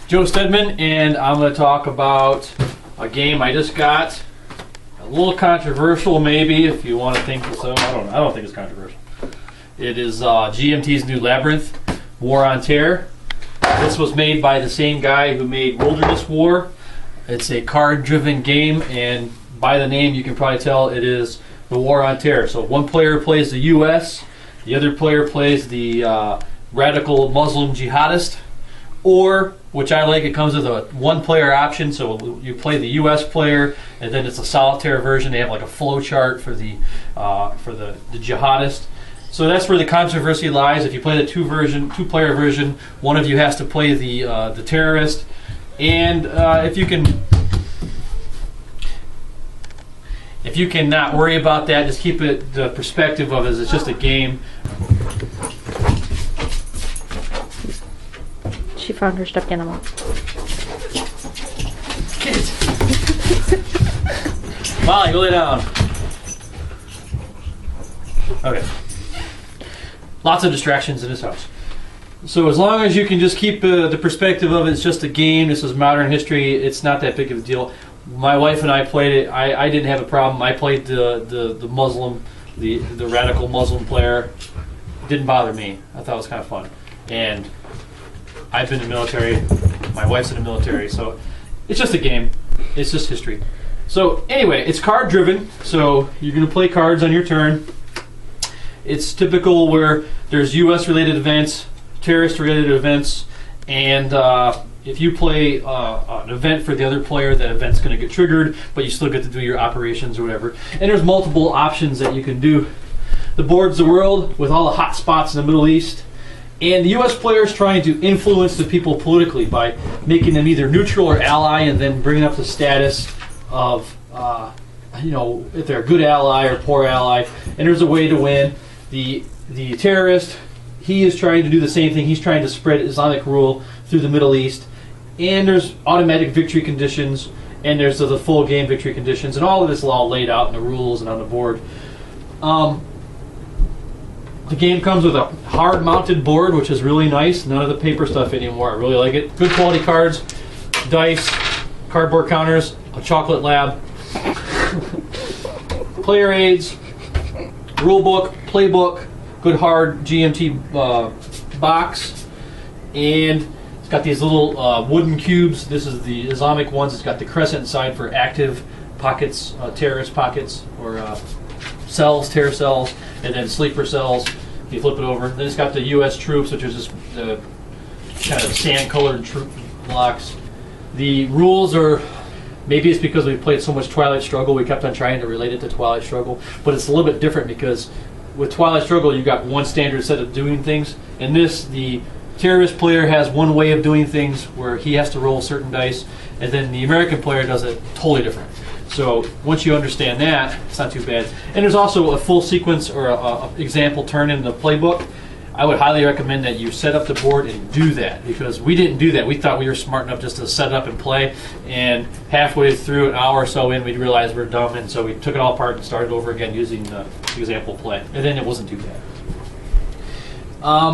Joe Steadman, and I'm going to talk about a game I just got. A little controversial, maybe, if you want to think so. I don't think it's controversial. It is GMT's new Labyrinth, War on Terror. This was made by the same guy who made Wilderness War. It's a card-driven game, and by the name you can probably tell it is the War on Terror. So one player plays the U.S., the other player plays the radical Muslim jihadist, or, which I like, it comes with a one-player option. So you play the U.S. player, and then it's a solitaire version. They have like a flow chart for the jihadist. So that's where the controversy lies. If you play the two-player version, one of you has to play the terrorist, and if you can not worry about that, just keep it the perspective of it as it's just a game. She found her stuffed animal. Get it! Molly, go lay down. Okay. Lots of distractions in this house. So as long as you can just keep the perspective of it, it's just a game. This is modern history. It's not that big of a deal. My wife and I played it. I didn't have a problem. I played the Muslim, the radical Muslim player. It didn't bother me. I thought it was kind of fun. And I've been in the military. My wife's in the military. So it's just a game. It's just history. So anyway, it's card driven. So you're going to play cards on your turn. It's typical where there's U.S. related events, terrorist related events, and if you play an event for the other player, that event's going to get triggered, but you still get to do your operations or whatever. And there's multiple options that you can do. The board's the world with all the hot spots in the Middle East, and the U.S. player is trying to influence the people politically by making them either neutral or ally, and then bringing up the status of if they're a good ally or poor ally. And there's a way to win. The terrorist, he is trying to do the same thing. He's trying to spread Islamic rule through the Middle East. And there's automatic victory conditions, and there's the full game victory conditions, and all of this is all laid out in the rules and on the board. The game comes with a hard-mounted board, which is really nice. None of the paper stuff anymore. I really like it. Good quality cards, dice, cardboard counters, a chocolate lab, player aids, rule book, playbook, good hard GMT box, and it's got these little wooden cubes. This is the Islamic ones. It's got the crescent side for active pockets, terrorist pockets, or cells, terror cells, and then sleeper cells. If you flip it over, then it's got the U.S. troops, which is just the kind of sand-colored troop blocks. The rules are, maybe it's because we played so much Twilight Struggle, we kept on trying to relate it to Twilight Struggle, but it's a little bit different because with Twilight Struggle, you've got one standard set of doing things. In this, the terrorist player has one way of doing things where he has to roll certain dice, and then the American player does it totally different. So once you understand that, it's not too bad. And there's also a full sequence or a example turn in the playbook. I would highly recommend that you set up the board and do that, because we didn't do that. We thought we were smart enough just to set it up and play, and halfway through, an hour or so in, we realized we're dumb, and so we took it all apart and started over again using the example play. And then it wasn't too bad.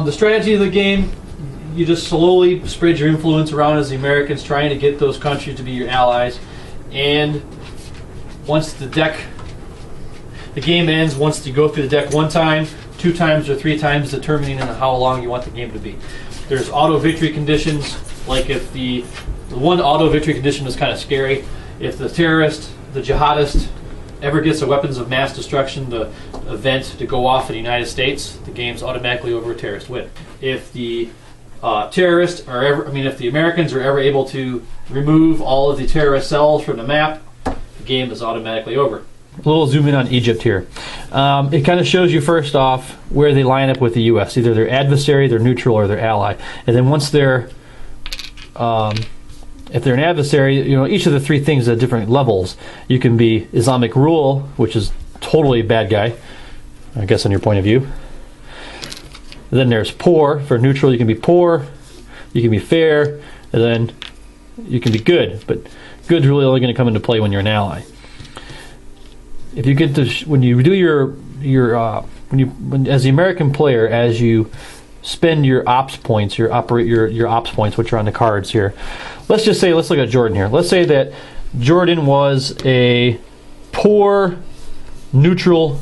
The strategy of the game, you just slowly spread your influence around as the Americans, trying to get those countries to be your allies. And once the game ends, once you go through the deck one time, 2 times or 3 times, determining on how long you want the game to be. There's auto victory conditions, like if the one auto victory condition is kind of scary. If the terrorist, the jihadist, ever gets a weapons of mass destruction, the event to go off in the United States, the game's automatically over, a terrorist win. If the if the Americans are ever able to remove all of the terrorist cells from the map, the game is automatically over. A little zoom in on Egypt here. It kind of shows you first off where they line up with the U.S. Either their adversary, their neutral, or their ally. And then once they're, if they're an adversary, each of the 3 things at different levels. You can be Islamic rule, which is totally bad guy, I guess on your point of view. Then there's poor. For neutral, you can be poor, you can be fair, and then you can be good. But good's really only going to come into play when you're an ally. If you get to when you do your as the American player, as you spend your ops points, your ops points, which are on the cards here. Let's just say, let's look at Jordan here. Let's say that Jordan was a poor, neutral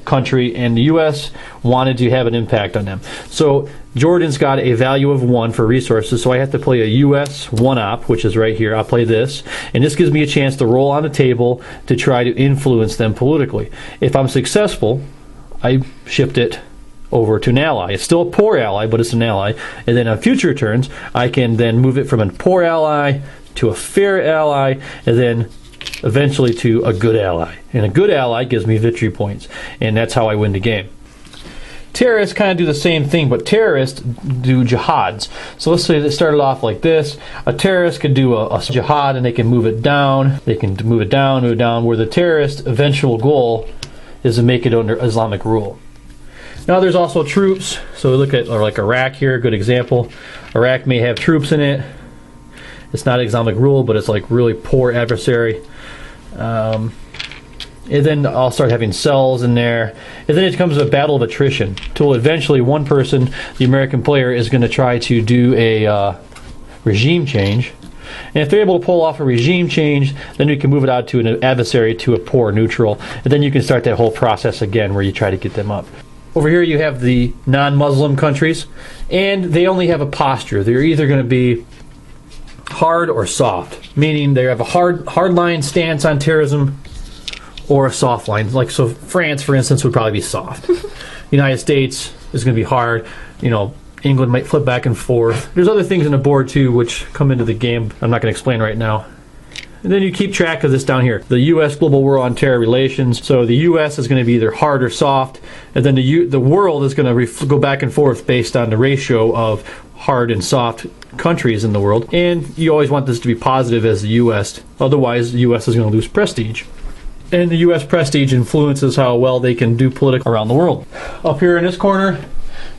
country, and the U.S. wanted to have an impact on them. So Jordan's got a value of 1 for resources, so I have to play a U.S. 1-op, which is right here. I'll play this, and this gives me a chance to roll on the table to try to influence them politically. If I'm successful, I shift it over to an ally. It's still a poor ally, but it's an ally. And then on future turns, I can then move it from a poor ally to a fair ally, and then eventually to a good ally. And a good ally gives me victory points, and that's how I win the game. Terrorists kind of do the same thing, but terrorists do jihads. So let's say they started off like this. A terrorist could do a jihad, and they can move it down. They can move it down, where the terrorist's eventual goal is to make it under Islamic rule. Now there's also troops. So we look at like Iraq here, a good example. Iraq may have troops in it. It's not Islamic rule, but it's like really poor adversary. And then I'll start having cells in there. And then it comes to a battle of attrition, till eventually one person, the American player, is going to try to do a regime change. And if they're able to pull off a regime change, then we can move it out to an adversary, to a poor neutral. And then you can start that whole process again where you try to get them up. Over here you have the non-Muslim countries, and they only have a posture. They're either going to be hard or soft, meaning they have a hard line stance on terrorism or a soft line. Like, so France, for instance, would probably be soft. United States is going to be hard. You know, England might flip back and forth. There's other things on the board too which come into the game I'm not going to explain right now. And then you keep track of this down here. The U.S. Global War on Terror Relations. So the U.S. is going to be either hard or soft, and then the world is going to go back and forth based on the ratio of hard and soft countries in the world. And you always want this to be positive as the U.S. Otherwise, the U.S. is going to lose prestige. And the U.S. prestige influences how well they can do politics around the world. Up here in this corner,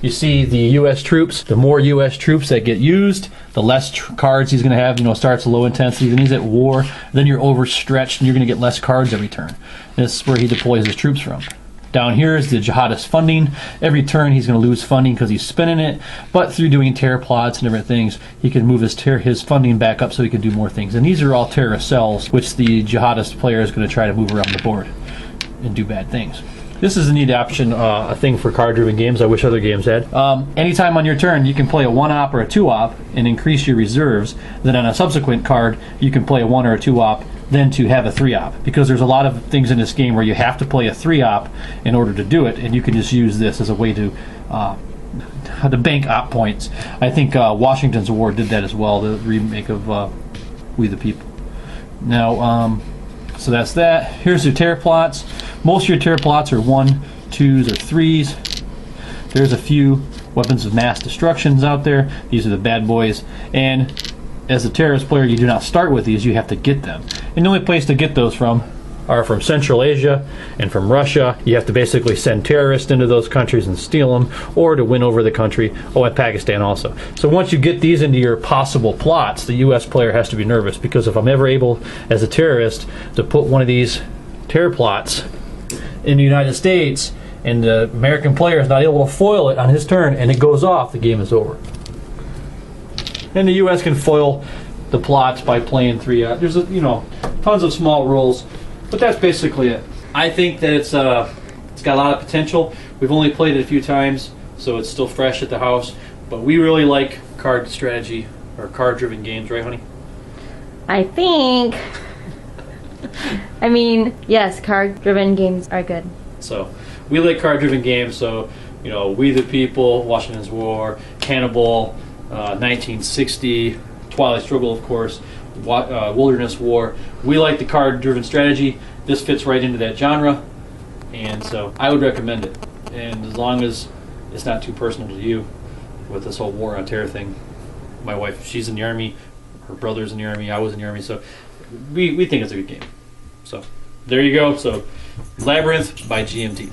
you see the U.S. troops. The more U.S. troops that get used, the less cards he's going to have. You know, it starts low intensity, then he's at war, then you're overstretched, and you're going to get less cards every turn. And this is where he deploys his troops from. Down here is the Jihadist Funding. Every turn he's going to lose funding because he's spending it, but through doing terror plots and different things, he can move his funding back up so he can do more things. And these are all terrorist cells, which the Jihadist player is going to try to move around the board and do bad things. This is a neat option, a thing for card-driven games I wish other games had. Anytime on your turn, you can play a 1-op or a 2-op and increase your reserves. Then on a subsequent card, you can play a 1 or a 2-op, then to have a 3-op. Because there's a lot of things in this game where you have to play a 3-op in order to do it, and you can just use this as a way to bank op points. I think Washington's War did that as well, the remake of We the People. Now, so that's that. Here's your terror plots. Most of your terror plots are 1, 2s, or 3s. There's a few weapons of mass destructions out there. These are the bad boys. And as a terrorist player, you do not start with these. You have to get them. And the only place to get those from are from Central Asia and from Russia. You have to basically send terrorists into those countries and steal them, or to win over the country. Oh, and Pakistan also. So once you get these into your possible plots, the U.S. player has to be nervous, because if I'm ever able, as a terrorist, to put one of these terror plots in the United States, and the American player is not able to foil it on his turn, and it goes off, the game is over. And the U.S. can foil the plots by playing 3. There's tons of small rules, but that's basically it. I think that it's got a lot of potential. We've only played it a few times, so it's still fresh at the house. But we really like card strategy or card-driven games, right, honey? I think. I mean, yes, card-driven games are good. So we like card-driven games. So We the People, Washington's War, Cannibal, 1960, Twilight Struggle, of course, Wilderness War. We like the card-driven strategy. This fits right into that genre, and so I would recommend it. And as long as it's not too personal to you with this whole war on terror thing. My wife, she's in the Army, her brother's in the Army, I was in the Army, so we think it's a good game. So there you go. So Labyrinth by GMT.